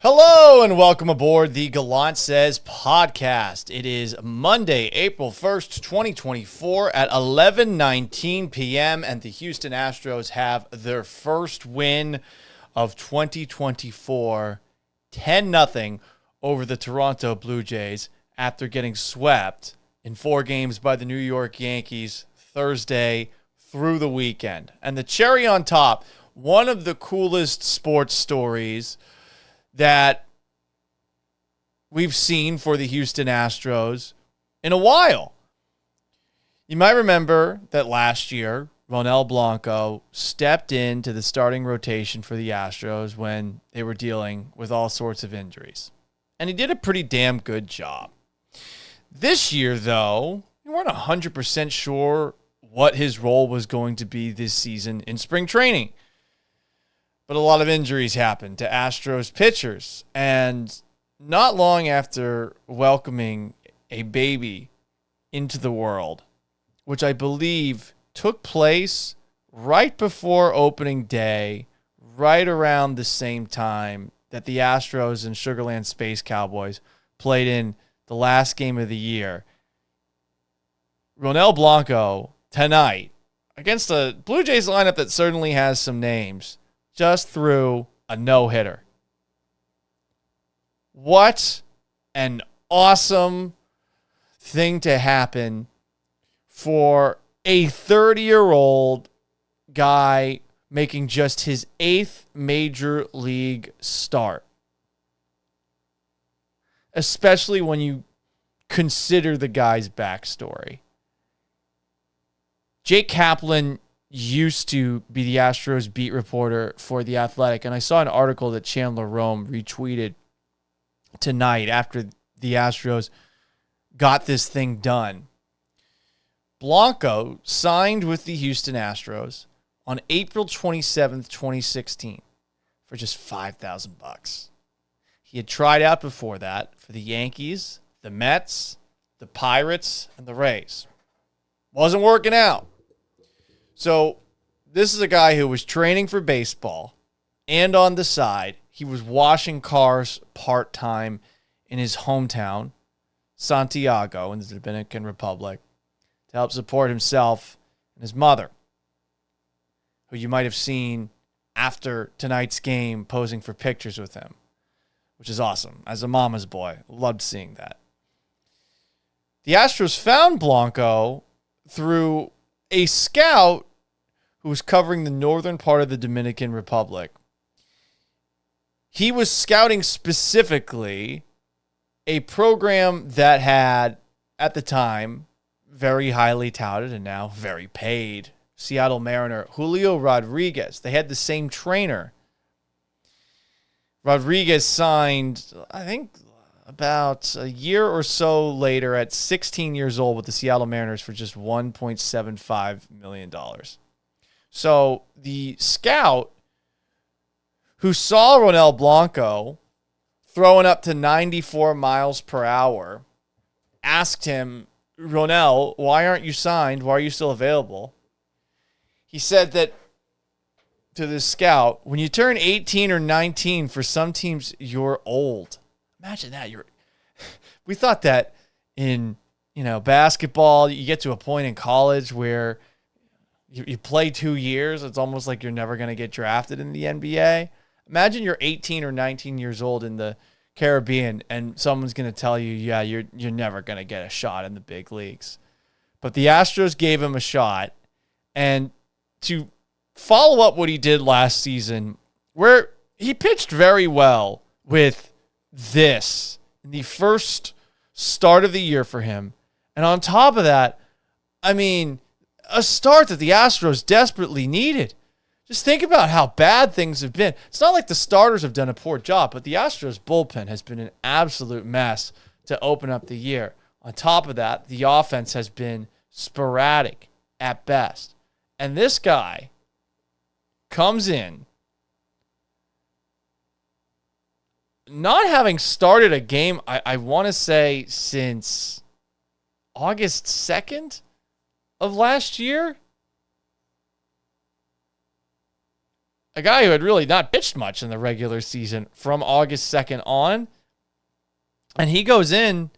Hello and welcome aboard the Gallant Says podcast. It is Monday, April 1st, 2024 at 11:19 p.m. and the Houston Astros have their first win of 2024, 10-0 over the Toronto Blue Jays after getting swept in 4 games by the New York Yankees Thursday through the weekend. And the cherry on top, one of the coolest sports stories that we've seen for the Houston Astros in a while. You might remember that last year, Ronel Blanco stepped into the starting rotation for the Astros when they were dealing with all sorts of injuries. And he did a pretty damn good job. This year, though, we weren't 100% sure what his role was going to be this season in spring training. But a lot of injuries happened to Astros pitchers. And not long after welcoming a baby into the world, which I believe took place right before opening day, right around the same time that the Astros and Sugarland Space Cowboys played in the last game of the year, Ronel Blanco tonight, against a Blue Jays lineup that certainly has some names, just threw a no-hitter. What an awesome thing to happen for a 30-year-old guy making just his 8th major league start. Especially when you consider the guy's backstory. Jake Kaplan used to be the Astros beat reporter for The Athletic, and I saw an article that Chandler Rome retweeted tonight after the Astros got this thing done. Blanco signed with the Houston Astros on April 27th, 2016 for just $5,000. He had tried out before that for the Yankees, the Mets, the Pirates, and the Rays. Wasn't working out. So this is a guy who was training for baseball, and on the side, he was washing cars part-time in his hometown, Santiago, in the Dominican Republic, to help support himself and his mother, who you might have seen after tonight's game posing for pictures with him, which is awesome. As a mama's boy, loved seeing that. The Astros found Blanco through a scout who was covering the northern part of the Dominican Republic. He was scouting specifically a program that had, at the time, very highly touted and now very paid Seattle Mariner Julio Rodriguez. They had the same trainer. Rodriguez signed, I think, about a year or so later at 16 years old with the Seattle Mariners for just $1.75 million. So the scout who saw Ronel Blanco throwing up to 94 miles per hour asked him, "Ronel, why aren't you signed? Why are you still available?" He said that to this scout, when you turn 18 or 19, for some teams, you're old. Imagine that. We thought that in, basketball, you get to a point in college where you play 2 years. It's almost like you're never going to get drafted in the NBA. Imagine you're 18 or 19 years old in the Caribbean and someone's going to tell you, yeah, you're never going to get a shot in the big leagues. But the Astros gave him a shot. And to follow up what he did last season, where he pitched very well with this in the first start of the year for him. And on top of that, a start that the Astros desperately needed. Just think about how bad things have been. It's not like the starters have done a poor job, but the Astros bullpen has been an absolute mess to open up the year. On top of that, the offense has been sporadic at best. And this guy comes in not having started a game, I want to say, since August 2nd of last year. a guy who had really not pitched much in the regular season from August 2nd on. And he goes in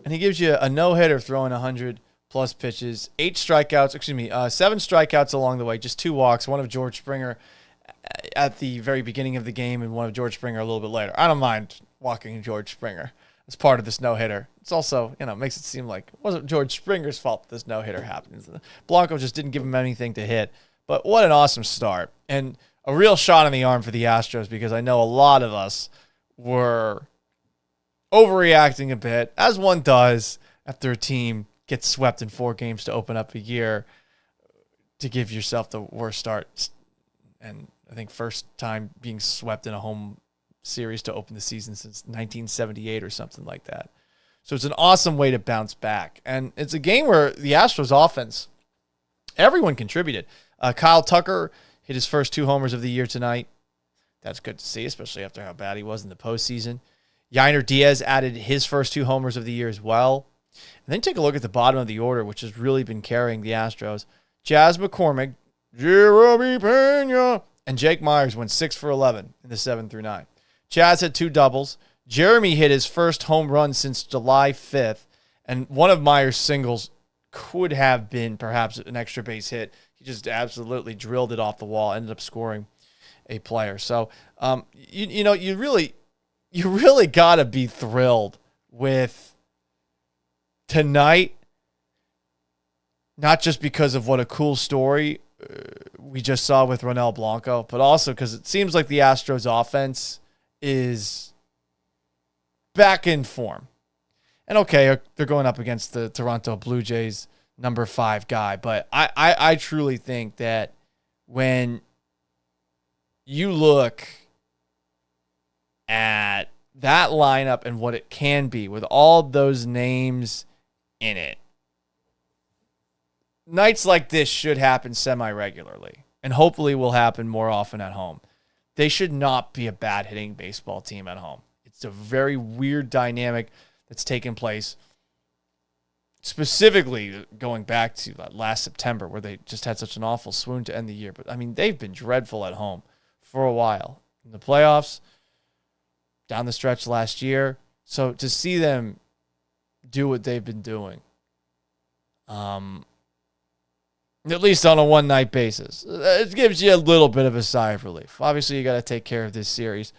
and he gives you a no-hitter throwing 100-plus pitches, 7 strikeouts along the way, just 2 walks, one of George Springer at the very beginning of the game and one of George Springer a little bit later. I don't mind walking George Springer as part of this no-hitter. It's also, makes it seem like it wasn't George Springer's fault that this no-hitter happened. Blanco just didn't give him anything to hit. But what an awesome start. And a real shot in the arm for the Astros, because I know a lot of us were overreacting a bit, as one does after a team gets swept in 4 games to open up a year, to give yourself the worst start. And I think first time being swept in a home series to open the season since 1978 or something like that. So it's an awesome way to bounce back. And it's a game where the Astros offense, everyone contributed. Kyle Tucker hit his first 2 homers of the year tonight. That's good to see, especially after how bad he was in the postseason. Yainer Diaz added his first 2 homers of the year as well. And then take a look at the bottom of the order, which has really been carrying the Astros. Jazz McCormick, Jeremy Pena, and Jake Myers went 6 for 11 in the 7 through 9. Jazz had 2 doubles. Jeremy hit his first home run since July 5th, and one of Myers' singles could have been perhaps an extra base hit. He just absolutely drilled it off the wall, ended up scoring a player. So, you really got to be thrilled with tonight, not just because of what a cool story we just saw with Ronel Blanco, but also because it seems like the Astros offense is back in form. And okay, they're going up against the Toronto Blue Jays number 5 guy, but I truly think that when you look at that lineup and what it can be with all those names in it, nights like this should happen semi-regularly and hopefully will happen more often at home. They should not be a bad hitting baseball team at home. It's a very weird dynamic that's taken place, specifically going back to last September, where they just had such an awful swoon to end the year. But, I mean, they've been dreadful at home for a while. In the playoffs, down the stretch last year. So to see them do what they've been doing, at least on a one-night basis, it gives you a little bit of a sigh of relief. Obviously, you got to take care of this series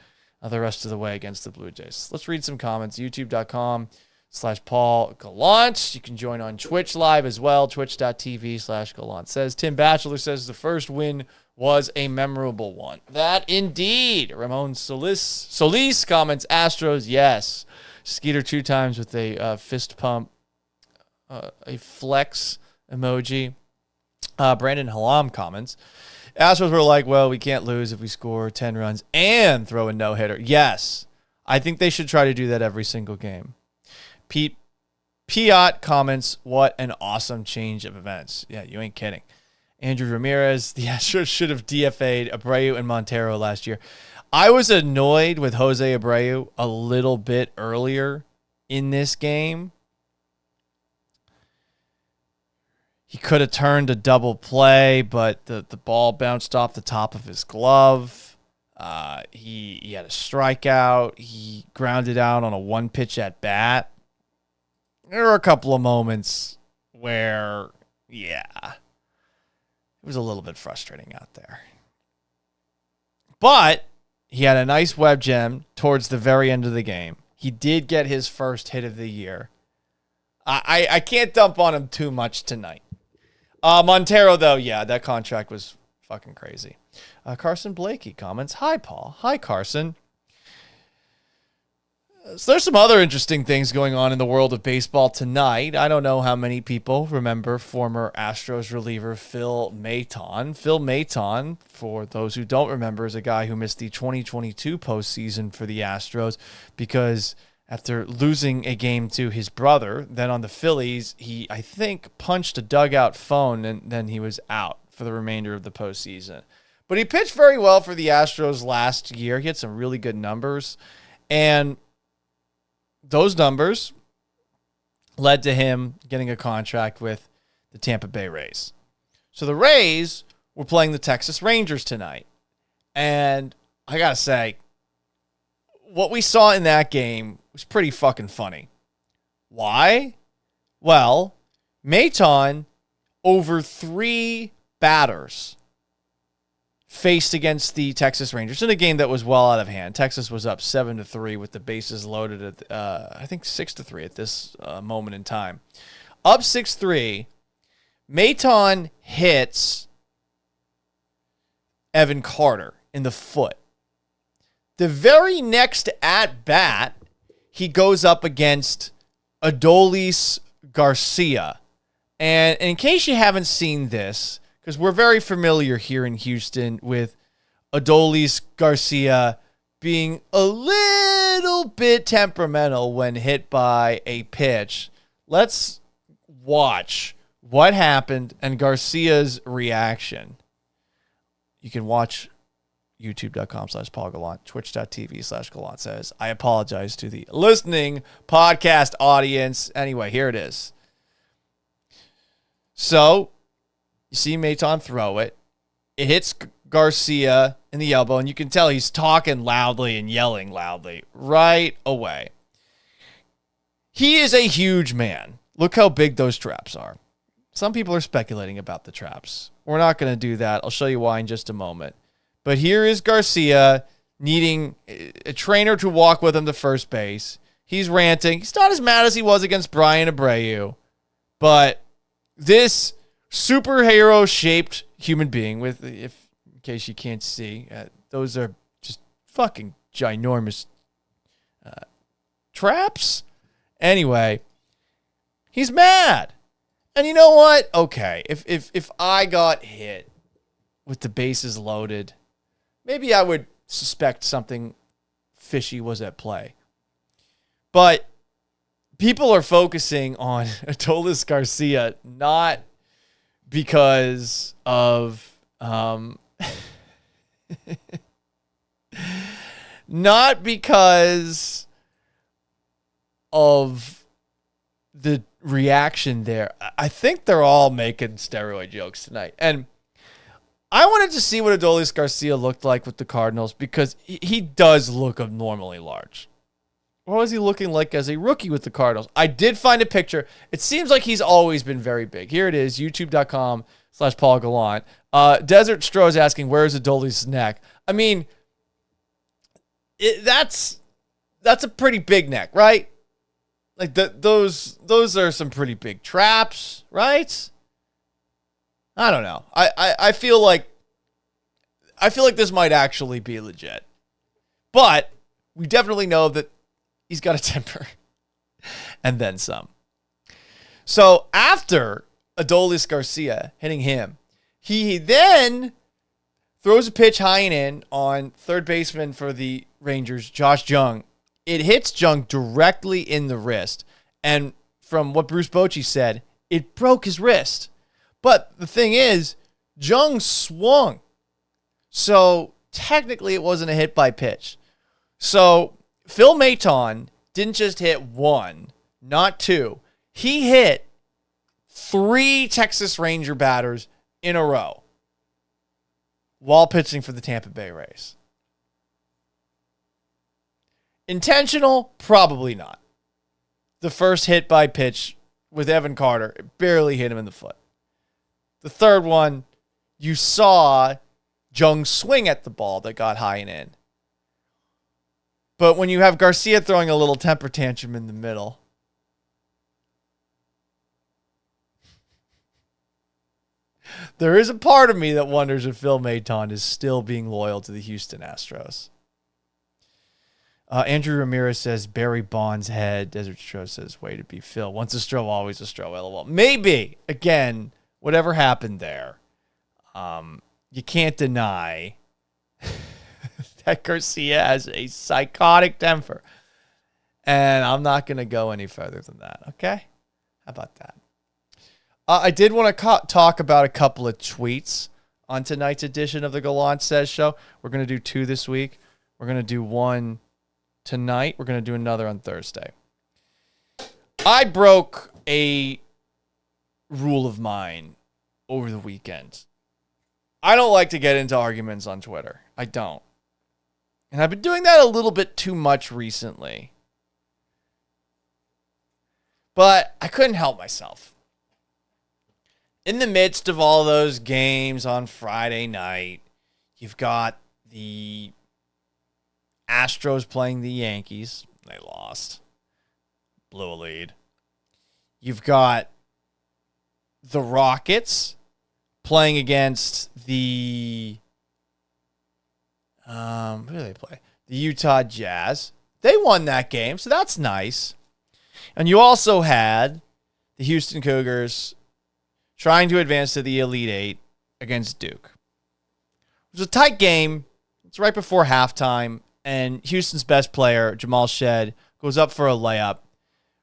the rest of the way against the Blue Jays. Let's read some comments. YouTube.com/Paul Gallant. You can join on Twitch live as well. Twitch.tv/Gallant says. Tim Batchelor says the first win was a memorable one. That indeed. Ramon Solis comments Astros. Yes. Skeeter 2 times with a fist pump, a flex emoji. Brandon Halam comments, Astros were like, well, we can't lose if we score 10 runs and throw a no-hitter. Yes, I think they should try to do that every single game. Pete Piot comments, what an awesome change of events. Yeah, you ain't kidding. Andrew Ramirez, the Astros should have DFA'd Abreu and Montero last year. I was annoyed with Jose Abreu a little bit earlier in this game. He could have turned a double play, but the ball bounced off the top of his glove. He had a strikeout. He grounded out on a 1-pitch at bat. There were a couple of moments where, yeah, it was a little bit frustrating out there. But he had a nice web gem towards the very end of the game. He did get his first hit of the year. I can't dump on him too much tonight. Montero, though, yeah, that contract was fucking crazy. Carson Blakey comments, hi, Paul. Hi, Carson. So there's some other interesting things going on in the world of baseball tonight. I don't know how many people remember former Astros reliever Phil Maton. Phil Maton, for those who don't remember, is a guy who missed the 2022 postseason for the Astros because after losing a game to his brother, then on the Phillies, he, I think, punched a dugout phone, and then he was out for the remainder of the postseason. But he pitched very well for the Astros last year. He had some really good numbers, and those numbers led to him getting a contract with the Tampa Bay Rays. So the Rays were playing the Texas Rangers tonight. And I got to say, what we saw in that game was pretty fucking funny. Why? Well, Maton, over 3 batters faced against the Texas Rangers in a game that was well out of hand. Texas was up 7-3 with the bases loaded at, I think 6-3 at this moment in time. Up 6-3, Maton hits Evan Carter in the foot. The very next at bat, he goes up against Adolis Garcia. And in case you haven't seen this, because we're very familiar here in Houston with Adolis Garcia being a little bit temperamental when hit by a pitch. Let's watch what happened and Garcia's reaction. You can watch youtube.com/Paul Gallant, twitch.tv/Gallant says. I apologize to the listening podcast audience. Anyway, here it is. So, you see Maton throw it. It hits Garcia in the elbow, and you can tell he's talking loudly and yelling loudly right away. He is a huge man. Look how big those traps are. Some people are speculating about the traps. We're not going to do that. I'll show you why in just a moment. But here is Garcia needing a trainer to walk with him to first base. He's ranting. He's not as mad as he was against Brian Abreu. But this superhero-shaped human being with, in case you can't see, those are just fucking ginormous traps. Anyway, he's mad. And you know what? Okay, if I got hit with the bases loaded, maybe I would suspect something fishy was at play. But people are focusing on Adolis Garcia not because of not because of the reaction there. I think they're all making steroid jokes tonight. And I wanted to see what Adolis Garcia looked like with the Cardinals because he does look abnormally large. What was he looking like as a rookie with the Cardinals? I did find a picture. It seems like he's always been very big. Here it is, youtube.com/Paul Gallant. Desert Stro is asking, where's Adolis' neck? I mean, that's a pretty big neck, right? Like those are some pretty big traps, right? I don't know. I feel like this might actually be legit. But we definitely know that he's got a temper. And then some. So after Adolis Garcia hitting him, he then throws a pitch high and in on third baseman for the Rangers, Josh Jung. It hits Jung directly in the wrist. And from what Bruce Bochy said, it broke his wrist. But the thing is, Jung swung. So technically it wasn't a hit by pitch. So Phil Maton didn't just hit 1, not 2. He hit 3 Texas Ranger batters in a row while pitching for the Tampa Bay Rays. Intentional? Probably not. The first hit by pitch with Evan Carter barely hit him in the foot. The third one, you saw Jung swing at the ball that got high and in. But when you have Garcia throwing a little temper tantrum in the middle, there is a part of me that wonders if Phil Maton is still being loyal to the Houston Astros. Andrew Ramirez says, Barry Bonds' head. Desert Stro says, way to be Phil. Once a Stro, always a Stro. LOL. Maybe. Again, whatever happened there, you can't deny that Garcia has a psychotic temper. And I'm not going to go any further than that. Okay? How about that? I did want to talk about a couple of tweets on tonight's edition of the Gallant Says Show. We're going to do 2 this week. We're going to do 1 tonight. We're going to do another on Thursday. I broke a rule of mine over the weekend. I don't like to get into arguments on Twitter. I don't. And I've been doing that a little bit too much recently. But I couldn't help myself. In the midst of all those games on Friday night, you've got the Astros playing the Yankees. They lost. Blew a lead. You've got the Rockets playing against the who do they play? The Utah Jazz. They won that game, so that's nice. And you also had the Houston Cougars trying to advance to the Elite Eight against Duke. It was a tight game. It's right before halftime, and Houston's best player, Jamal Shed, goes up for a layup.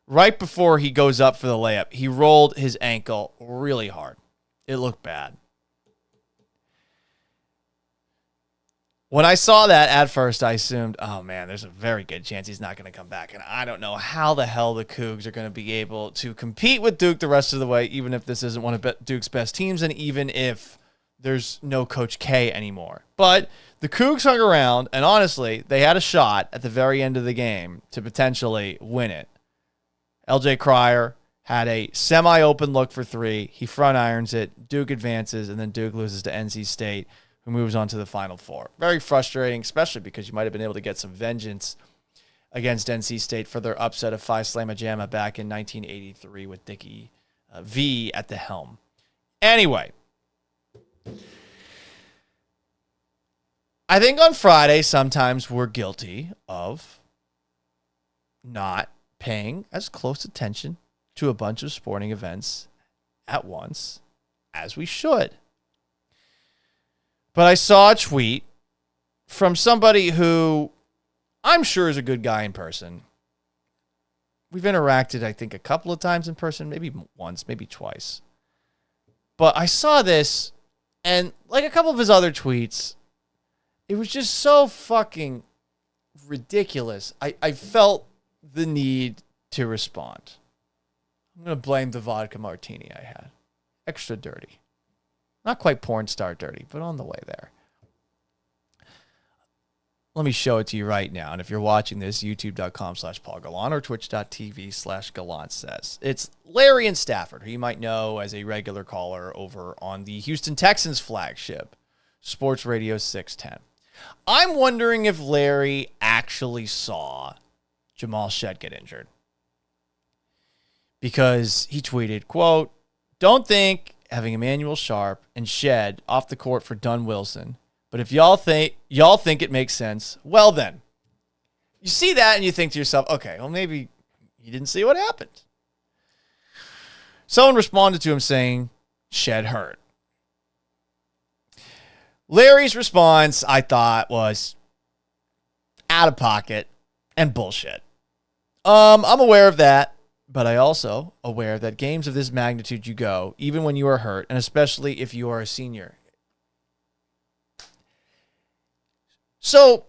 Right before he goes up for the layup, he rolled his ankle really hard. It looked bad. When I saw that, at first I assumed, oh man, there's a very good chance he's not going to come back. And I don't know how the hell the Cougs are going to be able to compete with Duke the rest of the way, even if this isn't one of Duke's best teams and even if there's no Coach K anymore. But the Cougs hung around, and honestly, they had a shot at the very end of the game to potentially win it. LJ Cryer had a semi-open look for three. He front irons it. Duke advances, and then Duke loses to NC State, who moves on to the Final Four. Very frustrating, especially because you might have been able to get some vengeance against NC State for their upset of Phi Slamma Jamma back in 1983 with Dickie V at the helm. Anyway, I think on Friday sometimes we're guilty of not paying as close attention to a bunch of sporting events at once as we should. But I saw a tweet from somebody who I'm sure is a good guy in person. We've interacted, I think, a couple of times in person, maybe once, maybe twice. But I saw this, and like a couple of his other tweets, it was just so fucking ridiculous. I felt the need to respond. I'm going to blame the vodka martini I had. Extra dirty. Not quite porn star dirty, but on the way there. Let me show it to you right now. And if you're watching this, youtube.com/Paul Gallant or twitch.tv/Gallant says. It's Larry in Stafford, who you might know as a regular caller over on the Houston Texans flagship, Sports Radio 610. I'm wondering if Larry actually saw Jamal Shed get injured. Because he tweeted, quote, "Don't think having Emmanuel Sharp and Shed off the court for Dunn Wilson. But if y'all think it makes sense, well then." You see that and you think to yourself, okay, well maybe you didn't see what happened. Someone responded to him saying, Shed hurt. Larry's response, I thought, was out of pocket and bullshit. I'm aware of that, but I also aware that games of this magnitude you go, even when you are hurt, and especially if you are a senior. So,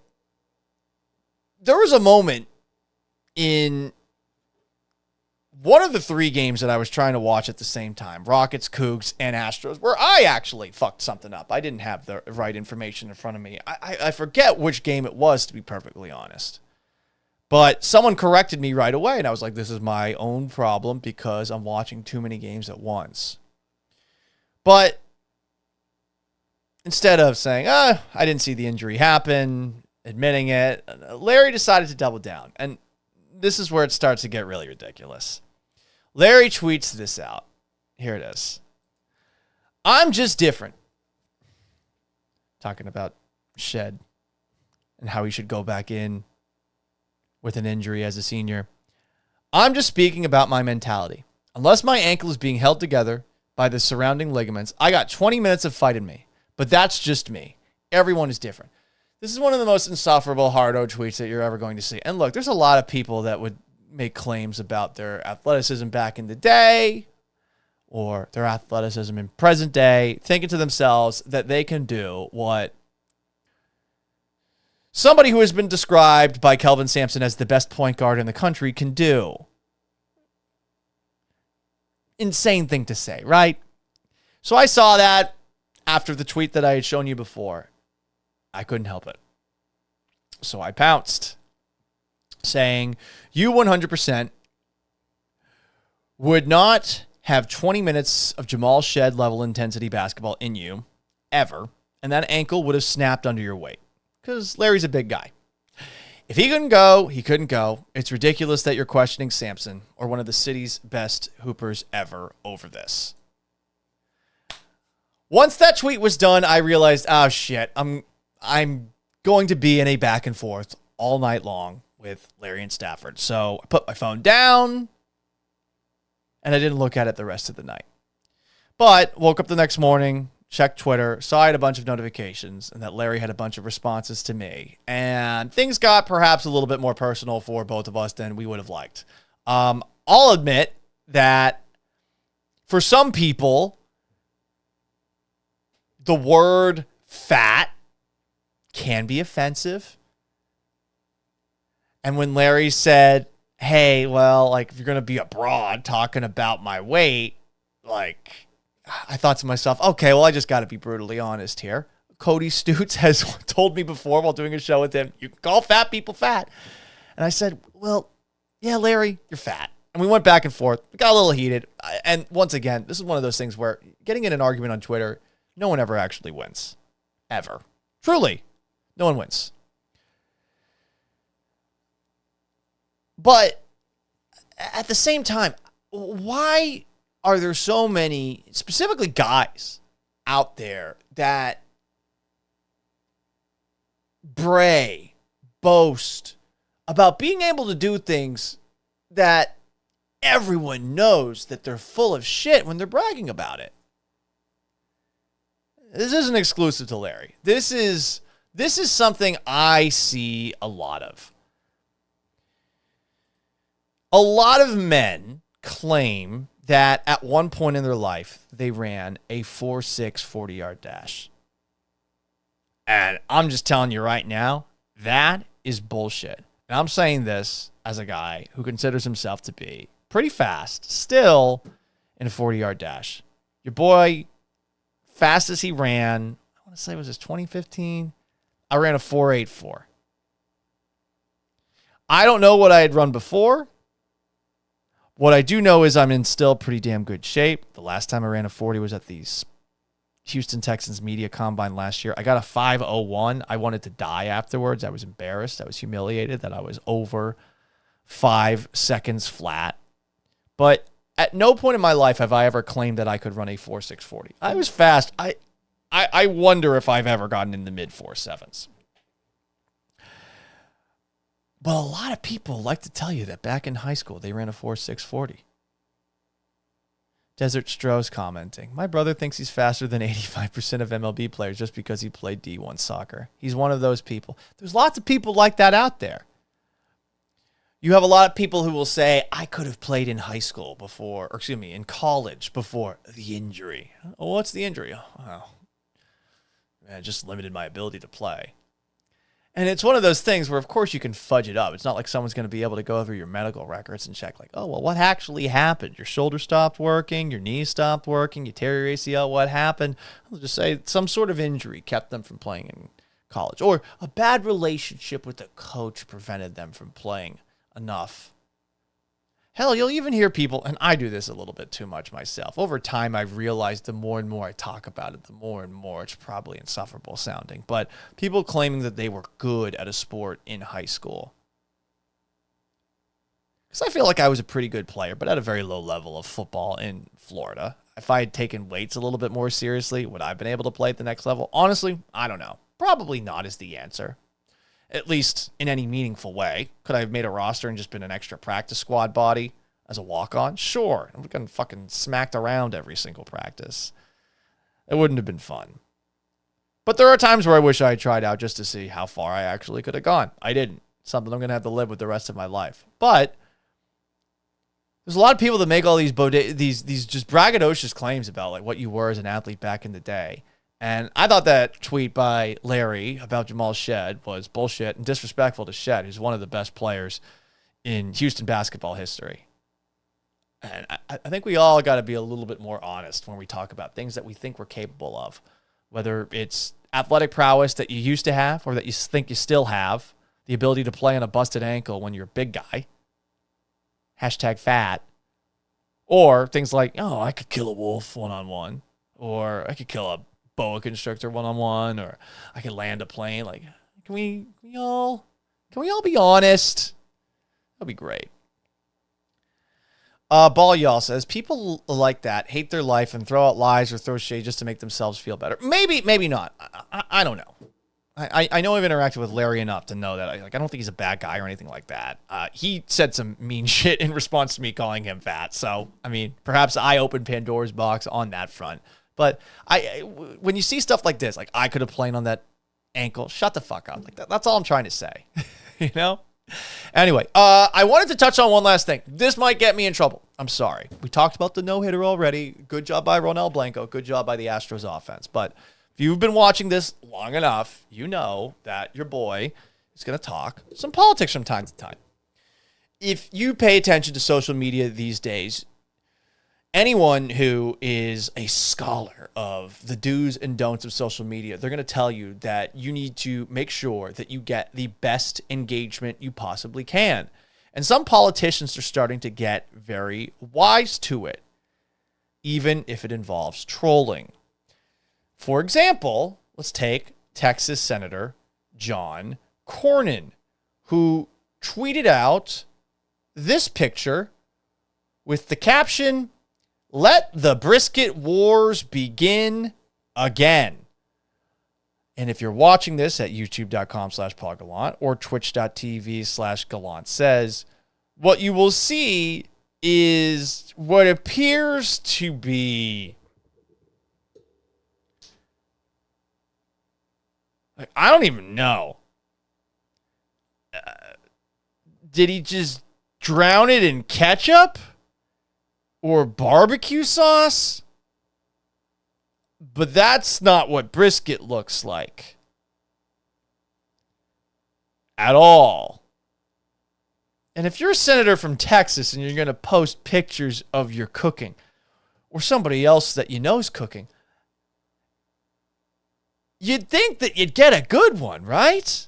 there was a moment in one of the three games that I was trying to watch at the same time, Rockets, Cougs, and Astros, where I actually fucked something up. I didn't have the right information in front of me. I forget which game it was, to be perfectly honest. But someone corrected me right away, and I was like, this is my own problem because I'm watching too many games at once. But instead of saying, I didn't see the injury happen, admitting it, Larry decided to double down. And this is where it starts to get really ridiculous. Larry tweets this out. Here it is. "I'm just different." Talking about Shed and how he should go back in with an injury as a senior. "I'm just speaking about my mentality. Unless my ankle is being held together by the surrounding ligaments, I got 20 minutes of fight in me. But that's just me. Everyone is different." This is one of the most insufferable hardo tweets that you're ever going to see. And look, there's a lot of people that would make claims about their athleticism back in the day or their athleticism in present day, thinking to themselves that they can do what somebody who has been described by Kelvin Sampson as the best point guard in the country can do. Insane thing to say, right? So I saw that. after the tweet that I had shown you before, I couldn't help it. So I pounced, saying, you 100% would not have 20 minutes of Jamal Shed level intensity basketball in you, ever, and that ankle would have snapped under your weight. Because Larry's a big guy. If he couldn't go, he couldn't go. It's ridiculous that you're questioning Sampson or one of the city's best hoopers ever over this. Once that tweet was done, I realized, oh shit, I'm going to be in a back and forth all night long with Larry and Stafford. So I put my phone down and I didn't look at it the rest of the night. But woke up the next morning, checked Twitter, saw I had a bunch of notifications and that Larry had a bunch of responses to me. And things got perhaps a little bit more personal for both of us than we would have liked. I'll admit that for some people, the word fat can be offensive. And when Larry said, hey, well, like, if you're going to be a broad talking about my weight, like, I thought to myself, okay, well, I just got to be brutally honest here. Cody Stutes has told me before while doing a show with him, you can call fat people fat. And I said, well, yeah, Larry, you're fat. And we went back and forth. We got a little heated. And once again, this is one of those things where getting in an argument on Twitter, no one ever actually wins. Ever. Truly. No one wins. But at the same time, why are there so many, specifically guys, out there that bray, boast about being able to do things that everyone knows that they're full of shit when they're bragging about it? This isn't exclusive to Larry. This is something I see a lot of. A lot of men claim that at one point in their life, they ran a 4.6 40-yard dash. And I'm just telling you right now, that is bullshit. And I'm saying this as a guy who considers himself to be pretty fast, still in a 40-yard dash. Your boy, fast as he ran, I want to say, was this 2015? I ran a 4.84. I don't know what I had run before. What I do know is I'm in still pretty damn good shape. The last time I ran a 40 was at the Houston Texans Media Combine last year. I got a 5.01. I wanted to die afterwards. I was embarrassed. I was humiliated that I was over 5 seconds flat. But at no point in my life have I ever claimed that I could run a 4.6 40. I was fast. I wonder if I've ever gotten in the mid 4.7s. But a lot of people like to tell you that back in high school, they ran a 4.6 40. Desert Stroh's commenting, my brother thinks he's faster than 85% of MLB players just because he played D1 soccer. He's one of those people. There's lots of people like that out there. You have a lot of people who will say, I could have played in high school before, or excuse me, in college before the injury. Oh, what's the injury? Oh, man, it just limited my ability to play. And it's one of those things where, of course, you can fudge it up. It's not like someone's going to be able to go through your medical records and check, like, oh, well, what actually happened? Your shoulder stopped working, your knee stopped working, you tear your ACL, what happened? I'll just say some sort of injury kept them from playing in college. Or a bad relationship with the coach prevented them from playing enough. Hell, you'll even hear people, and I do this a little bit too much myself. Over time, I've realized the more and more I talk about it, the more and more it's probably insufferable sounding. But people claiming that they were good at a sport in high school. Because I feel like I was a pretty good player, but at a very low level of football in Florida. If I had taken weights a little bit more seriously, would I have been able to play at the next level? Honestly, I don't know. Probably not is the answer. At least in any meaningful way. Could I have made a roster and just been an extra practice squad body as a walk-on? Sure. I'm getting fucking smacked around every single practice. It wouldn't have been fun. But there are times where I wish I had tried out just to see how far I actually could have gone. I didn't. Something I'm going to have to live with the rest of my life. But there's a lot of people that make all these just braggadocious claims about like what you were as an athlete back in the day. And I thought that tweet by Larry about Jamal Shed was bullshit and disrespectful to Shed, who's one of the best players in Houston basketball history. And I think we all got to be a little bit more honest when we talk about things that we think we're capable of. whether it's athletic prowess that you used to have or that you think you still have, the ability to play on a busted ankle when you're a big guy, hashtag fat, or things like, oh, I could kill a wolf one-on-one, or I could kill a boa constrictor one-on-one, or I could land a plane. Like, can we all be honest? That'd be great. Ball Y'all says, people like that hate their life and throw out lies or throw shade just to make themselves feel better. Maybe not. I don't know. I know I've interacted with Larry enough to know that I don't think he's a bad guy or anything like that. He said some mean shit in response to me calling him fat. So, I mean, perhaps I opened Pandora's box on that front. But when you see stuff like this, like I could have played on that ankle, shut the fuck up. Like that's all I'm trying to say. You know? Anyway, I wanted to touch on one last thing. This might get me in trouble. I'm sorry. We talked about the no-hitter already. Good job by Ronel Blanco. Good job by the Astros offense. But if you've been watching this long enough, you know that your boy is going to talk some politics from time to time. If you pay attention to social media these days, anyone who is a scholar of the do's and don'ts of social media, they're going to tell you that you need to make sure that you get the best engagement you possibly can. And some politicians are starting to get very wise to it, even if it involves trolling. For example, let's take Texas Senator John Cornyn, who tweeted out this picture with the caption, "Let the brisket wars begin again." And if you're watching this at youtube.com/PaulGallant or twitch.tv/Gallant says, what you will see is what appears to be, I don't even know. Did he just drown it in ketchup or barbecue sauce? But that's not what brisket looks like at all. And if you're a senator from Texas and you're going to post pictures of your cooking or somebody else that you know is cooking, you'd think that you'd get a good one, right?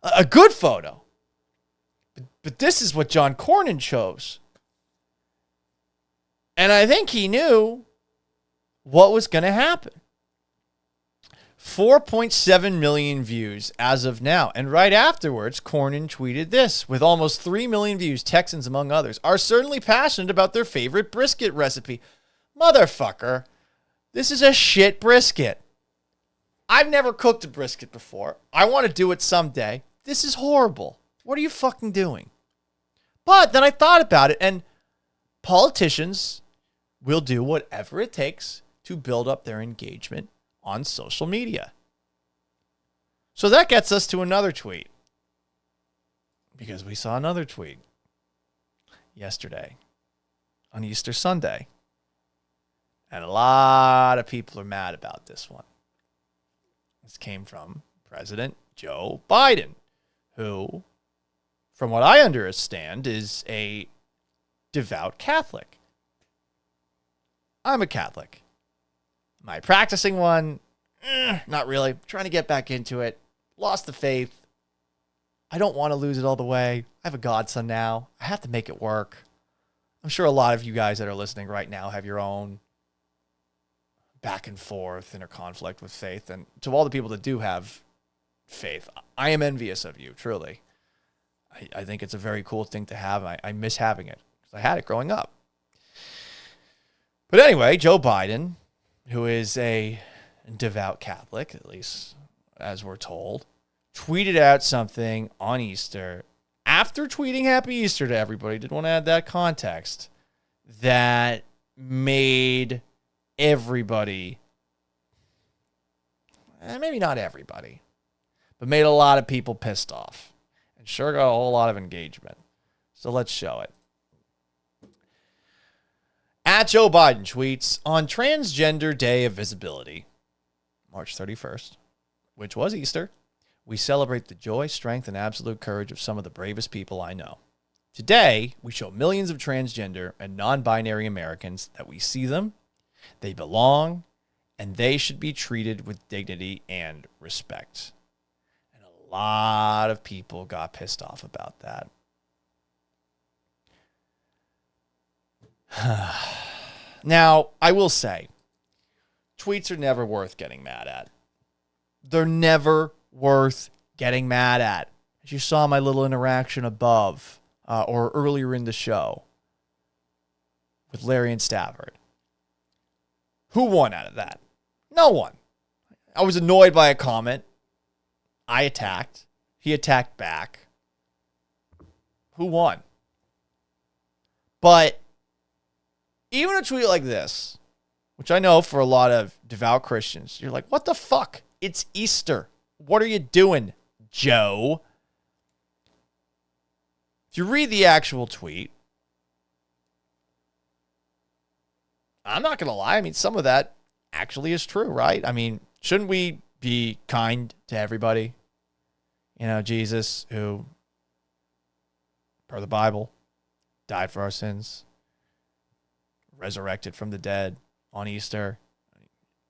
A good photo. But this is what John Cornyn chose. And I think he knew what was going to happen. 4.7 million views as of now. And right afterwards, Cornyn tweeted this. With almost 3 million views, Texans, among others, are certainly passionate about their favorite brisket recipe. Motherfucker, this is a shit brisket. I've never cooked a brisket before. I want to do it someday. This is horrible. What are you fucking doing? But then I thought about it, and politicians will do whatever it takes to build up their engagement on social media. So that gets us to another tweet. Because we saw another tweet yesterday on Easter Sunday. And a lot of people are mad about this one. This came from President Joe Biden, who, from what I understand, is a devout Catholic. I'm a Catholic. Am I practicing one? Not really. I'm trying to get back into it. Lost the faith. I don't want to lose it all the way. I have a godson now. I have to make it work. I'm sure a lot of you guys that are listening right now have your own back and forth inner conflict with faith. And to all the people that do have faith, I am envious of you, truly. I think it's a very cool thing to have. I miss having it because I had it growing up. But anyway, Joe Biden, who is a devout Catholic, at least as we're told, tweeted out something on Easter after tweeting Happy Easter to everybody. Didn't want to add that context. That made everybody, maybe not everybody, but made a lot of people pissed off. And sure got a whole lot of engagement. So let's show it. At Joe Biden tweets, on Transgender Day of Visibility, March 31st, which was Easter, we celebrate the joy, strength, and absolute courage of some of the bravest people I know. Today, we show millions of transgender and non-binary Americans that we see them, They belong, and they should be treated with dignity and respect. And a lot of people got pissed off about that. Now, I will say, tweets are never worth getting mad at. They're never worth getting mad at. As you saw my little interaction above, or earlier in the show, with Larry and Stafford. Who won out of that? No one. I was annoyed by a comment. I attacked. He attacked back. Who won? But even a tweet like this, which I know for a lot of devout Christians, you're like, what the fuck? It's Easter. What are you doing, Joe? If you read the actual tweet, I'm not going to lie. I mean, some of that actually is true, right? I mean, shouldn't we be kind to everybody? You know, Jesus, who, per the Bible, died for our sins, resurrected from the dead on Easter.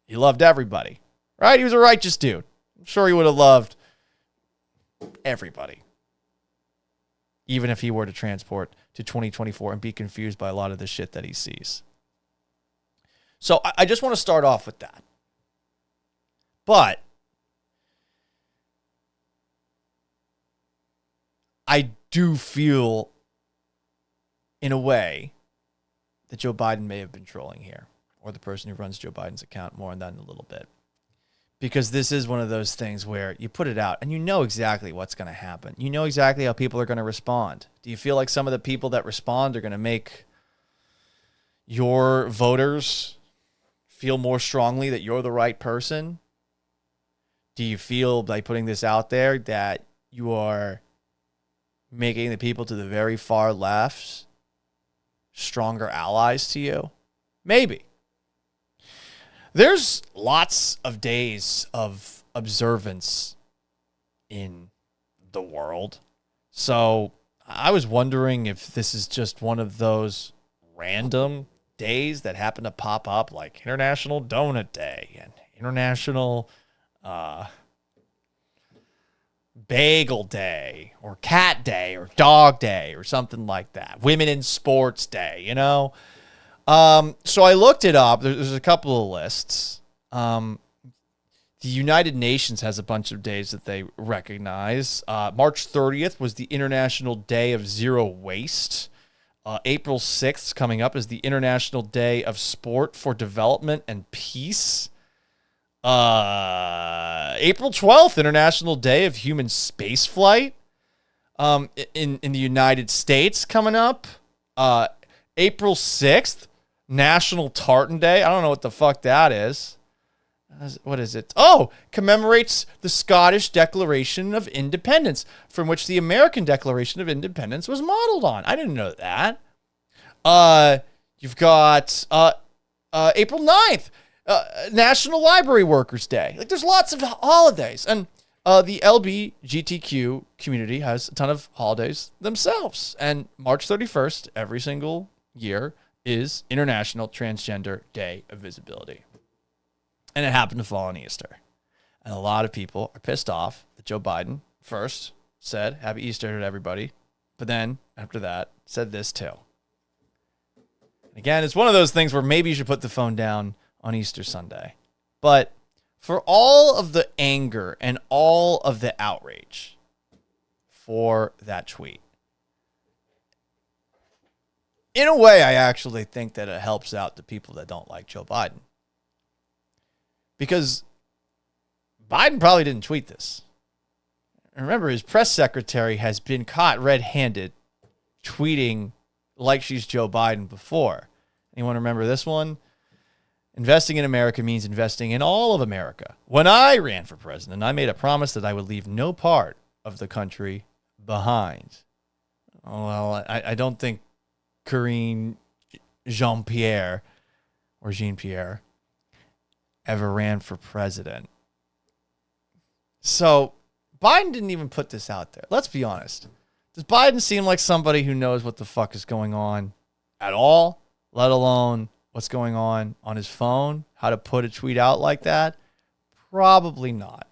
He loved everybody, right? He was a righteous dude. I'm sure he would have loved everybody, even if he were to transport to 2024 and be confused by a lot of the shit that he sees. So I just want to start off with that. But I do feel, in a way, that Joe Biden may have been trolling here, or the person who runs Joe Biden's account. More on that in a little bit. Because this is one of those things where you put it out and you know exactly what's going to happen. You know exactly how people are going to respond. Do you feel like some of the people that respond are going to make your voters feel more strongly that you're the right person? Do you feel, by putting this out there, that you are making the people to the very far left stronger allies to you? Maybe. There's lots of days of observance in the world. So I was wondering if this is just one of those random days that happen to pop up, like International Donut Day and International Bagel Day or Cat Day or Dog Day or something like that. Women in Sports Day, you know? So I looked it up. There's a couple of lists. The United Nations has a bunch of days that they recognize. March 30th was the International Day of Zero Waste. April 6th, coming up, is the International Day of Sport for Development and Peace. April 12th, International Day of Human Spaceflight. In the United States, coming up. April 6th, National Tartan Day. I don't know what the fuck that is. What is it? Oh, commemorates the Scottish Declaration of Independence, from which the American Declaration of Independence was modeled on. I didn't know that. You've got April 9th, National Library Workers Day. Like, there's lots of holidays. And the LGBTQ community has a ton of holidays themselves. And March 31st, every single year, is International Transgender Day of Visibility. And it happened to fall on Easter. And a lot of people are pissed off that Joe Biden first said, Happy Easter to everybody. But then, after that, said this too. Again, it's one of those things where maybe you should put the phone down on Easter Sunday. But for all of the anger and all of the outrage for that tweet, in a way, I actually think that it helps out the people that don't like Joe Biden. Because Biden probably didn't tweet this. Remember, his press secretary has been caught red-handed tweeting like she's Joe Biden before. Anyone remember this one? Investing in America means investing in all of America. When I ran for president, I made a promise that I would leave no part of the country behind. Well, I don't think Karine Jean-Pierre ever ran for president. So Biden didn't even put this out there. Let's be honest. Does Biden seem like somebody who knows what the fuck is going on at all, let alone what's going on his phone, how to put a tweet out like that? Probably not.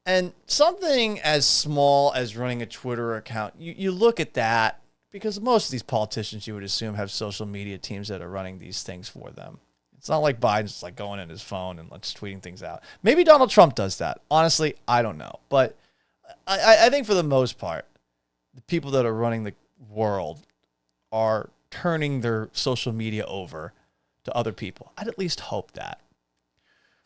And something as small as running a Twitter account, you look at that, because most of these politicians, you would assume, have social media teams that are running these things for them. It's not like Biden's like going in his phone and just tweeting things out. Maybe Donald Trump does that. Honestly, I don't know. But I think for the most part, the people that are running the world are turning their social media over to other people. I'd at least hope that.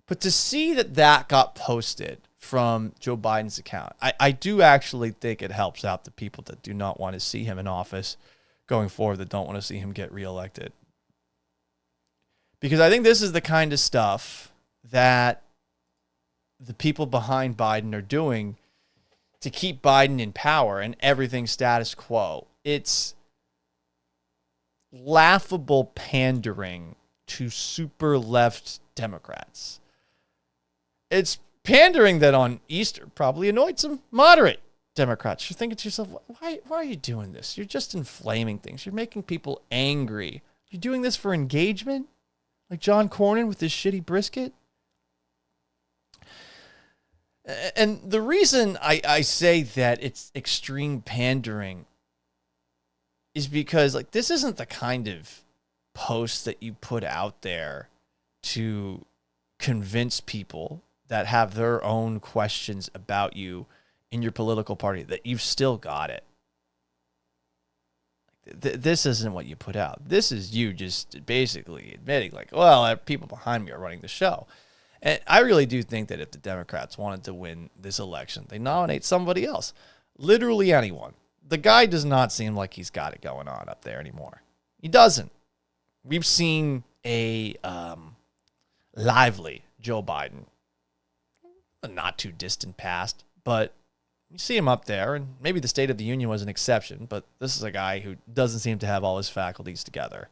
But to see that got posted from Joe Biden's account, I do actually think it helps out the people that do not want to see him in office going forward, that don't want to see him get reelected. Because I think this is the kind of stuff that the people behind Biden are doing to keep Biden in power and everything status quo. It's laughable pandering to super left Democrats. It's pandering that on Easter probably annoyed some moderate Democrats. You're thinking to yourself, why are you doing this? You're just inflaming things. You're making people angry. You're doing this for engagement? Like John Cornyn with his shitty brisket? And the reason I say that it's extreme pandering is because, like, this isn't the kind of post that you put out there to convince people that have their own questions about you in your political party that you've still got it. This isn't what you put out. This is you just basically admitting, like, well, people behind me are running the show. And I really do think that if the Democrats wanted to win this election, they nominate somebody else. Literally anyone. The guy does not seem like he's got it going on up there anymore. He doesn't. We've seen a lively Joe Biden. A not too distant past, but you see him up there, and maybe the State of the Union was an exception, but this is a guy who doesn't seem to have all his faculties together.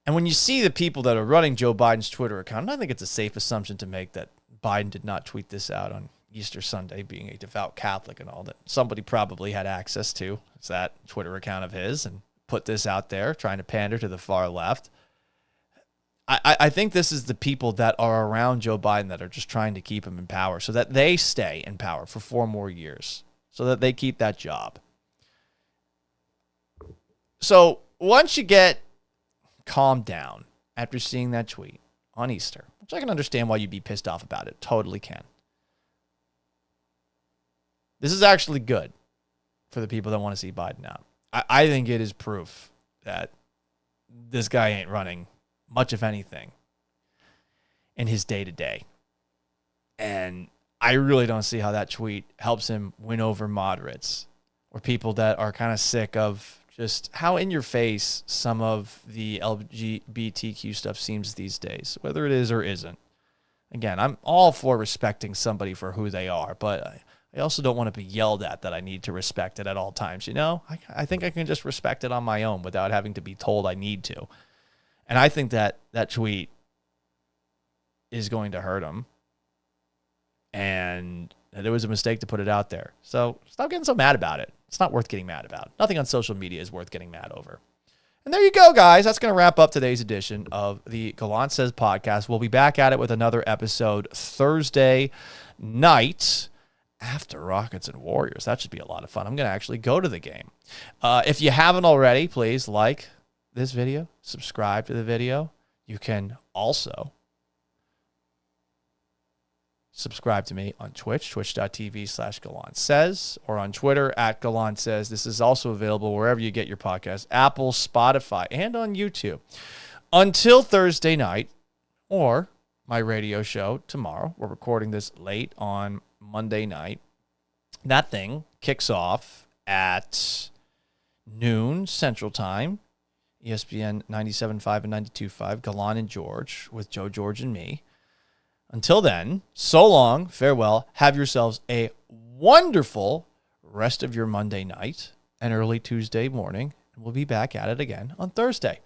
And when you see the people that are running Joe Biden's Twitter account, and I think it's a safe assumption to make that Biden did not tweet this out on Easter Sunday, being a devout Catholic and all, that somebody probably had access to that Twitter account of his and put this out there, trying to pander to the far left. I think this is the people that are around Joe Biden that are just trying to keep him in power so that they stay in power for 4 more years, so that they keep that job. So once you get calmed down after seeing that tweet on Easter, which I can understand why you'd be pissed off about it, totally can. This is actually good for the people that want to see Biden out. I think it is proof that this guy ain't running much of anything in his day-to-day. And I really don't see how that tweet helps him win over moderates or people that are kind of sick of just how in your face some of the LGBTQ stuff seems these days, whether it is or isn't. Again, I'm all for respecting somebody for who they are, but I also don't want to be yelled at that I need to respect it at all times. You know, I think I can just respect it on my own without having to be told I need to. And I think that tweet is going to hurt him. And it was a mistake to put it out there. So stop getting so mad about it. It's not worth getting mad about. Nothing on social media is worth getting mad over. And there you go, guys. That's going to wrap up today's edition of the Gallant Says podcast. We'll be back at it with another episode Thursday night after Rockets and Warriors. That should be a lot of fun. I'm going to actually go to the game. If you haven't already, please like this video, subscribe to the video. You can also subscribe to me on Twitch, twitch.tv/GallantSays, or on Twitter @GallantSays. This is also available wherever you get your podcasts, Apple, Spotify, and on YouTube. Until Thursday night, or my radio show tomorrow. We're recording this late on Monday night. That thing kicks off at noon Central Time. ESPN 97.5 and 92.5, Gallant and George, with Joe, George, and me. Until then, so long, farewell. Have yourselves a wonderful rest of your Monday night and early Tuesday morning. And we'll be back at it again on Thursday.